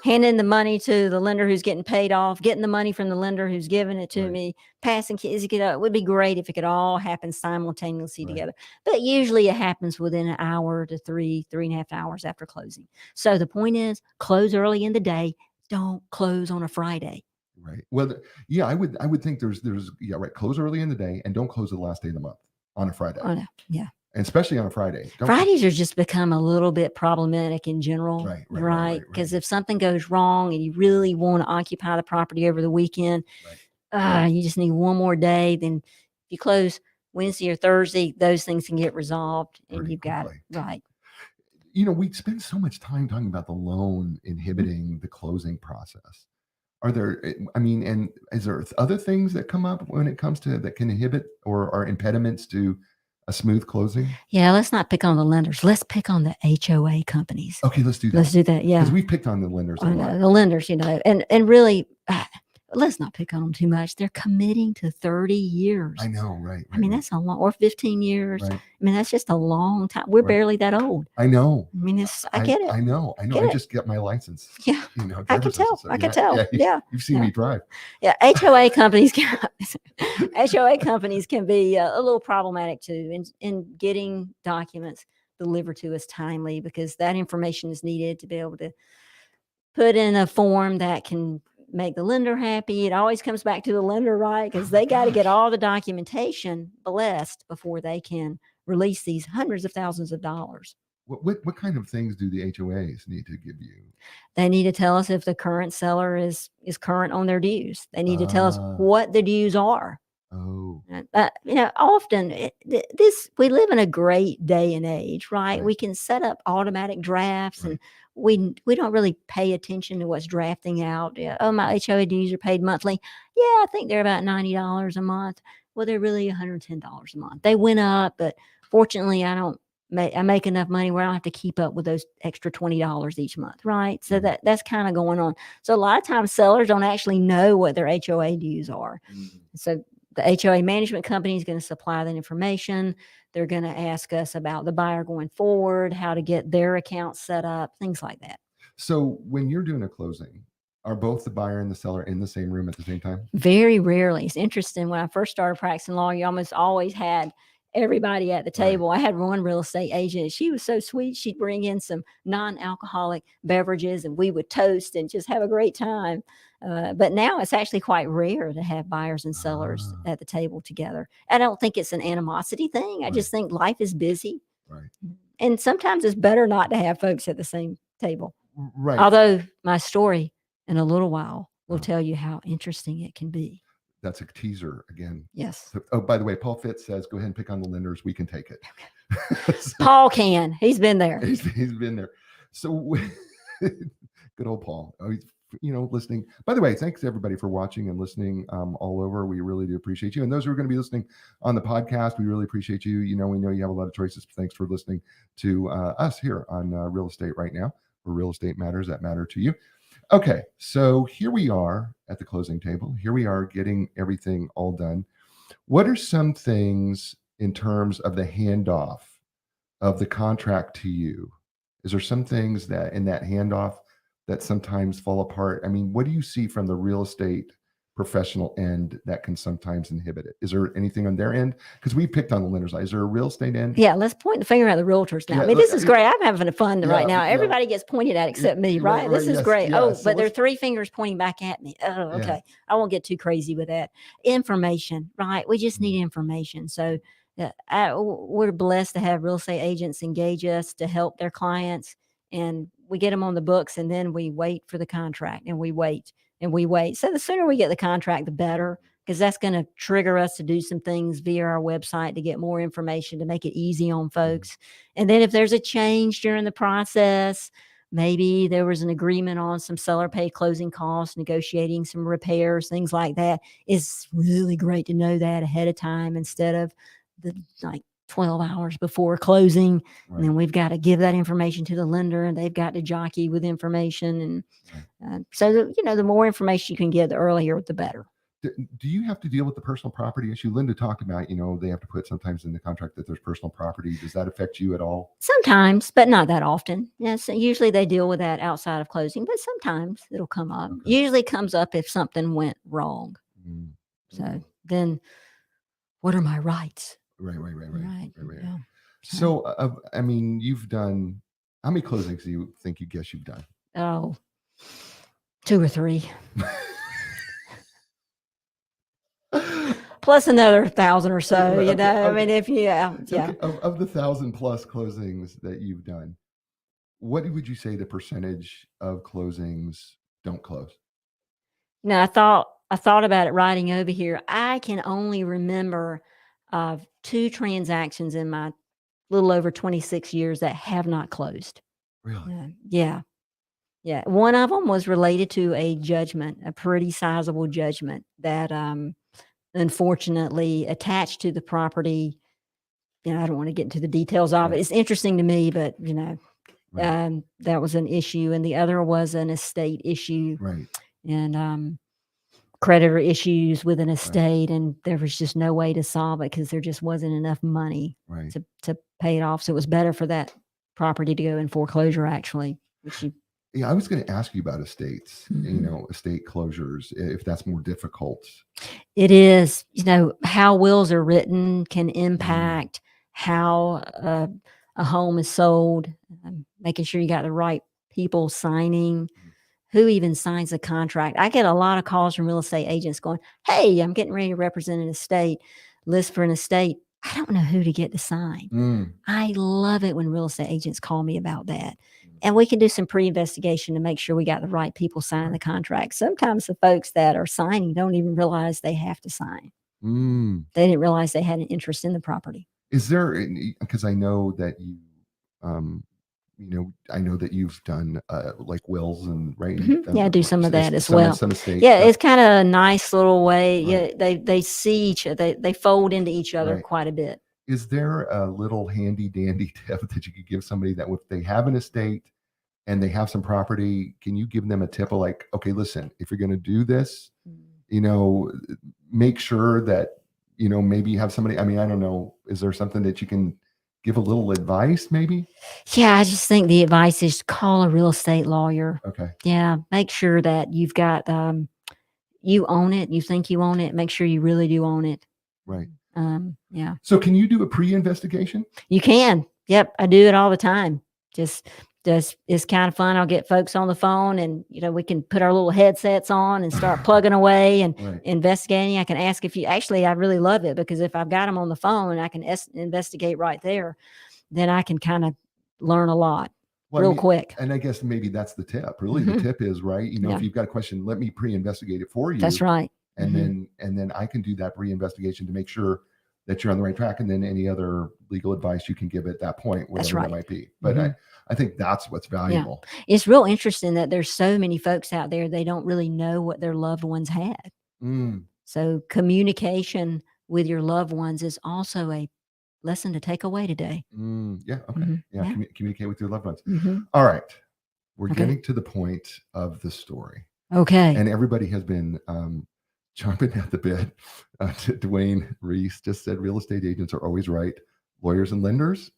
handing the money to the lender who's getting paid off, getting the money from the lender who's giving it to me, passing keys. It would be great if it could all happen simultaneously together. But usually it happens within an hour to 3.5 hours after closing. So the point is, close early in the day. Don't close on a Friday. Right. Well, I would think there's close early in the day, and don't close the last day of the month on a Friday. Oh, no. Yeah. And especially on a Friday. Fridays are just become a little bit problematic in general, right? Because if something goes wrong and you really want to occupy the property over the weekend, you just need one more day. Then if you close Wednesday or Thursday, those things can get resolved, and you've got it. We spend so much time talking about the loan inhibiting the closing process. Are there, and is there other things that come up when it comes to that can inhibit or are impediments to a smooth closing? Yeah, let's not pick on the lenders. Let's pick on the HOA companies. Okay, let's do that. Let's do that. Yeah, because we've picked on the lenders a lot. The lenders, and really, let's not pick on them too much. They're committing to 30 years. I know, right? That's a long, or 15 years. Right. That's just a long time. We're barely that old. I know. I get it. I know. I just got my license. Yeah. I can tell. I can tell. Yeah. You've seen me drive. Yeah. HOA companies can be a little problematic too in getting documents delivered to us timely, because that information is needed to be able to put in a form that can make the lender happy. It always comes back to the lender, right? Because they got to get all the documentation blessed before they can release these hundreds of thousands of dollars. What kind of things do the HOAs need to give you? They need to tell us if the current seller is current on their dues. They need to tell us what the dues are. Oh, often we live in a great day and age, right? We can set up automatic drafts, and we don't really pay attention to what's drafting out. Oh, my HOA dues are paid monthly. Yeah, I think they're about $90 a month. Well, they're really $110 a month. They went up, but fortunately, I make enough money where I don't have to keep up with those extra $20 each month, right? So that's kind of going on. So a lot of times sellers don't actually know what their HOA dues are. So the HOA management company is going to supply that information. They're going to ask us about the buyer going forward, how to get their account set up, things like that. So when you're doing a closing, are both the buyer and the seller in the same room at the same time? Very rarely. It's interesting. When I first started practicing law, you almost always had everybody at the table. I had one real estate agent. She was so sweet. She'd bring in some non-alcoholic beverages and we would toast and just have a great time. But now it's actually quite rare to have buyers and sellers at the table together. I don't think it's an animosity thing. I just think life is busy. Right. And sometimes it's better not to have folks at the same table. Right. Although my story in a little while will tell you how interesting it can be. That's a teaser again. Yes. So, oh, by the way, Paul Fitz says, go ahead and pick on the lenders. We can take it. Okay. Paul can. He's been there. He's been there. So good old Paul. Oh, he's, listening. By the way, thanks everybody for watching and listening all over. We really do appreciate you. And those who are going to be listening on the podcast, we really appreciate you. We know you have a lot of choices. Thanks for listening to us here on Real Estate Right Now, where real estate matters that matter to you. Okay, so here we are at the closing table. Here we are getting everything all done. What are some things in terms of the handoff of the contract to you? Is there some things that in that handoff that sometimes fall apart? I mean, what do you see from the real estate professional end that can sometimes inhibit it? Is there anything on their end? Because we picked on the lender's side. Is there a real estate end? Yeah, let's point the finger at the realtors now. Yeah, I mean, this is great. I'm having fun right now. yeah. Everybody gets pointed at except me, right? This is yes, great. yeah. Oh, So but there are let's- 3 fingers pointing back at me. Oh, okay. Yeah. I won't get too crazy with that. Information, right? We just need information. So we're blessed to have real estate agents engage us to help their clients, and we get them on the books, and then we wait for the contract, and we wait. And we wait. So the sooner we get the contract, the better, because that's going to trigger us to do some things via our website to get more information to make it easy on folks. And then if there's a change during the process, maybe there was an agreement on some seller paid closing costs, negotiating some repairs, things like that. It's really great to know that ahead of time instead of the 12 hours before closing. Right. And then we've got to give that information to the lender, and they've got to jockey with information. And so, the more information you can get, the earlier, the better. Do you have to deal with the personal property issue? Linda talked about, they have to put sometimes in the contract that there's personal property. Does that affect you at all? Sometimes, but not that often. Yes, usually they deal with that outside of closing, but sometimes it'll come up. Okay. Usually comes up if something went wrong. Mm. So then what are my rights? Right. Yeah. So, you've done, how many closings do you think you've done? Oh, 2 or 3. Plus another 1,000 or so, Okay. I mean, if Okay. Of the 1,000 plus closings that you've done, what would you say the percentage of closings don't close? I thought about it riding over here. I can only remember 2 transactions in my little over 26 years that have not closed. Really? Yeah. One of them was related to a judgment, a pretty sizable judgment that unfortunately attached to the property. I don't want to get into the details of it. It's interesting to me, but that was an issue. And the other was an estate issue. Right. And creditor issues with an estate, and there was just no way to solve it because there just wasn't enough money to pay it off. So it was better for that property to go in foreclosure, actually. I was going to ask you about estates, estate closures, if that's more difficult. It is. How wills are written can impact how a home is sold, making sure you got the right people signing. Who even signs a contract? I get a lot of calls from real estate agents going, hey, I'm getting ready to represent an estate, list for an estate. I don't know who to get to sign. I love it when real estate agents call me about that. And we can do some pre-investigation to make sure we got the right people signing the contract. Sometimes the folks that are signing don't even realize they have to sign. They didn't realize they had an interest in the property. Is there, because I know that you, I know that you've done like wills and I do some of that as well. Some estates, it's kind of a nice little way. Yeah, they see each other. They fold into each other quite a bit. Is there a little handy dandy tip that you could give somebody that if they have an estate and they have some property, can you give them a tip of like, okay, listen, if you're going to do this, make sure that, maybe you have somebody, I don't know, is there something that you can give a little advice maybe? Yeah, I just think the advice is call a real estate lawyer. Okay. Yeah, make sure that you've got, you own it, you think you own it, make sure you really do own it. Right. Yeah. So can you do a pre-investigation? You can. Yep. I do it all the time. Just it's kind of fun. I'll get folks on the phone and, we can put our little headsets on and start plugging away and Right. investigating. I can ask I really love it because if I've got them on the phone and I can investigate right there, then I can kind of learn a lot real quick. And I guess maybe that's the tip. Really, the tip is, right, if you've got a question, let me pre-investigate it for you. That's right. And then I can do that pre-investigation to make sure that you're on the right track, and then any other legal advice you can give at that point, whatever that might be. But I think that's what's valuable. Yeah. It's real interesting that there's so many folks out there, they don't really know what their loved ones had. So communication with your loved ones is also a lesson to take away today. Yeah. Okay. Yeah. Communicate with your loved ones. Mm-hmm. All right. We're getting to the point of the story. Okay. And everybody has been chomping at the bit. Dwayne Reese just said real estate agents are always right. Lawyers and lenders? ?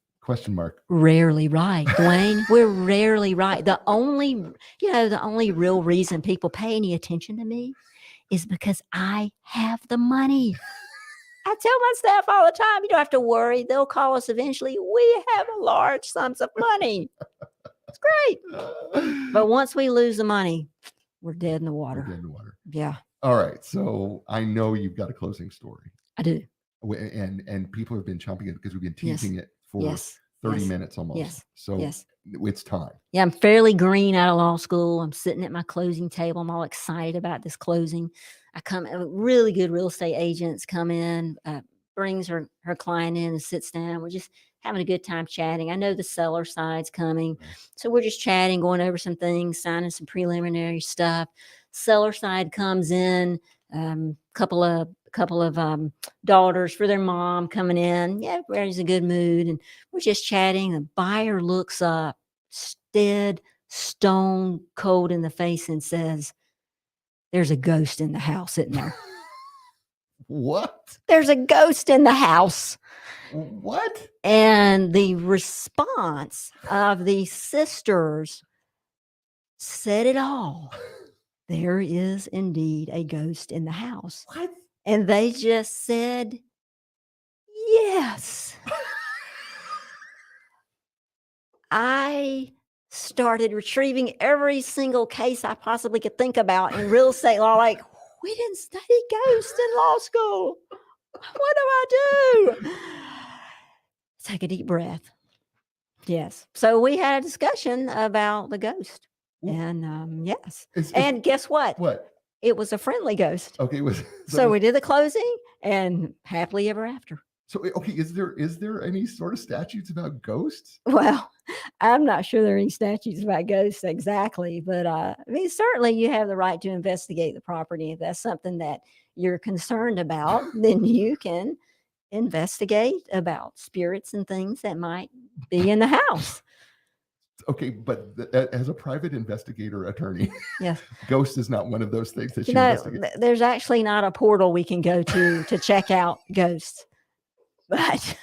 Rarely right, Dwayne. We're rarely right. The only real reason people pay any attention to me is because I have the money. I tell my staff all the time, you don't have to worry. They'll call us eventually. We have large sums of money. It's great. But once we lose the money, we're dead in the water. Yeah. All right. So I know you've got a closing story. I do. And people have been chomping it because we've been teasing it for 30 minutes almost. Yes. So it's time. Yeah, I'm fairly green out of law school. I'm sitting at my closing table. I'm all excited about this closing. Really good real estate agents come in, brings her client in and sits down. We're just having a good time chatting. I know the seller side's coming. So we're just chatting, going over some things, signing some preliminary stuff. Seller side comes in, couple of daughters for their mom coming in. Yeah, everybody's in a good mood. And we're just chatting. The buyer looks up, dead, stone cold in the face, and says, "There's a ghost in the house, isn't there?" What? There's a ghost in the house. What? And the response of the sisters said it all. There is indeed a ghost in the house. What? And they just said, yes. I started retrieving every single case I possibly could think about in real estate law. Like, we didn't study ghosts in law school. What do I do? Take a deep breath. Yes. So we had a discussion about the ghost. And yes. And guess what? What? It was a friendly ghost. Okay. So we did the closing and happily ever after. So, okay. Is there any sort of statutes about ghosts? Well, I'm not sure there are any statutes about ghosts exactly, but I mean, certainly you have the right to investigate the property. If that's something that you're concerned about, then you can investigate about spirits and things that might be in the house. Okay, but as a private investigator attorney, yes, ghost is not one of those things that you investigate. There's actually not a portal we can go to check out ghosts. But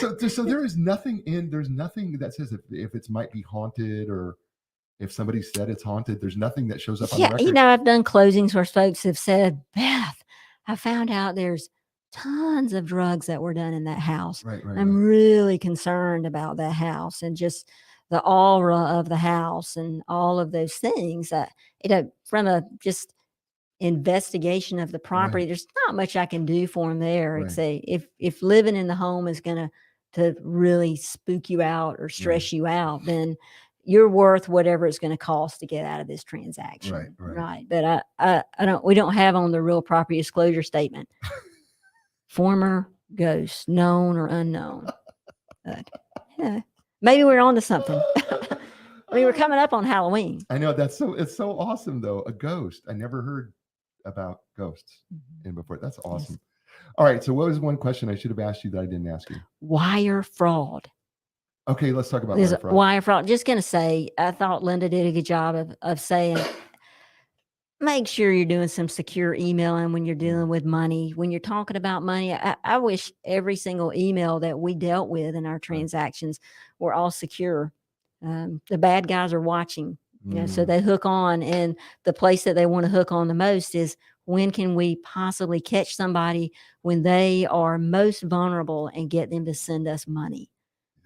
so there's nothing that says if it might be haunted, or if somebody said it's haunted, there's nothing that shows up on the record. I've done closings where folks have said, "Beth, I found out there's tons of drugs that were done in that house. Right. I'm really concerned about that house and just the aura of the house and all of those things." From a just investigation of the property, there's not much I can do for them there. It's if living in the home is going to really spook you out or stress you out, then you're worth whatever it's going to cost to get out of this transaction. Right. But we don't have on the real property disclosure statement former ghosts, known or unknown. Maybe we're on to something. I mean, we're coming up on Halloween. I know it's so awesome though. A ghost. I never heard about ghosts in before. That's awesome. Yes. All right. So what was one question I should have asked you that I didn't ask you? Wire fraud. Okay, let's talk about wire fraud. Just going to say, I thought Linda did a good job of saying, make sure you're doing some secure emailing when you're dealing with money. When you're talking about money, I wish every single email that we dealt with in our transactions were all secure. The bad guys are watching, so they hook on, and the place that they want to hook on the most is When can we possibly catch somebody when they are most vulnerable and get them to send us money?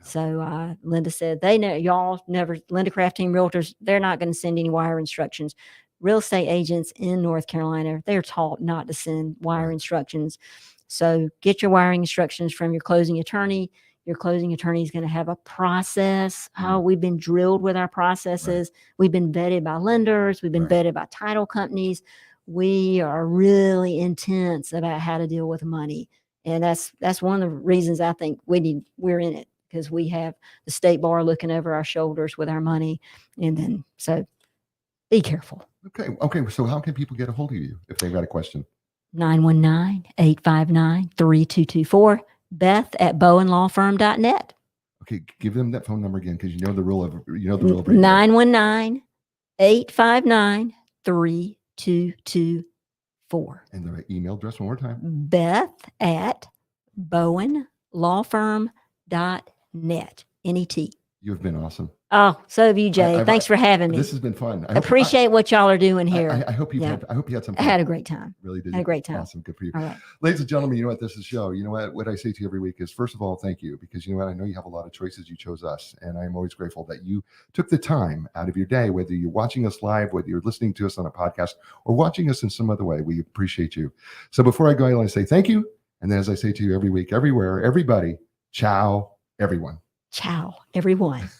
So Linda said, y'all never, Linda Craft Team Realtors, they're not going to send any wire instructions. Real estate agents in North Carolina, they're taught not to send wire instructions. So get your wiring instructions from your closing attorney. Your closing attorney is going to have a process. Oh, we've been drilled with our processes. We've been vetted by lenders. We've been vetted by title companies. We are really intense about how to deal with money. And that's one of the reasons I think we're in it, because we have the state bar looking over our shoulders with our money. And then, so be careful. Okay. So how can people get a hold of you if they've got a question? 919-859-3224. Beth at bowenlawfirm.net. Okay, give them that phone number again, because you know the rule of 919-859-3224. And the email address one more time. Beth at bowenlawfirm.net. N-E-T. You have been awesome. Oh, so have you, Jay. Thanks for having me. This has been fun. Appreciate what y'all are doing here. I hope you had some fun. I had a great time. Really did. Had a great time. Awesome. Good for you. All right. Ladies and gentlemen, you know what? This is a show. You know what I say to you every week is, first of all, thank you, because you know what? I know you have a lot of choices. You chose us. And I'm always grateful that you took the time out of your day, whether you're watching us live, whether you're listening to us on a podcast, or watching us in some other way. We appreciate you. So before I go, I want to say thank you. And then, as I say to you every week, everywhere, everybody, ciao, everyone. Ciao, everyone.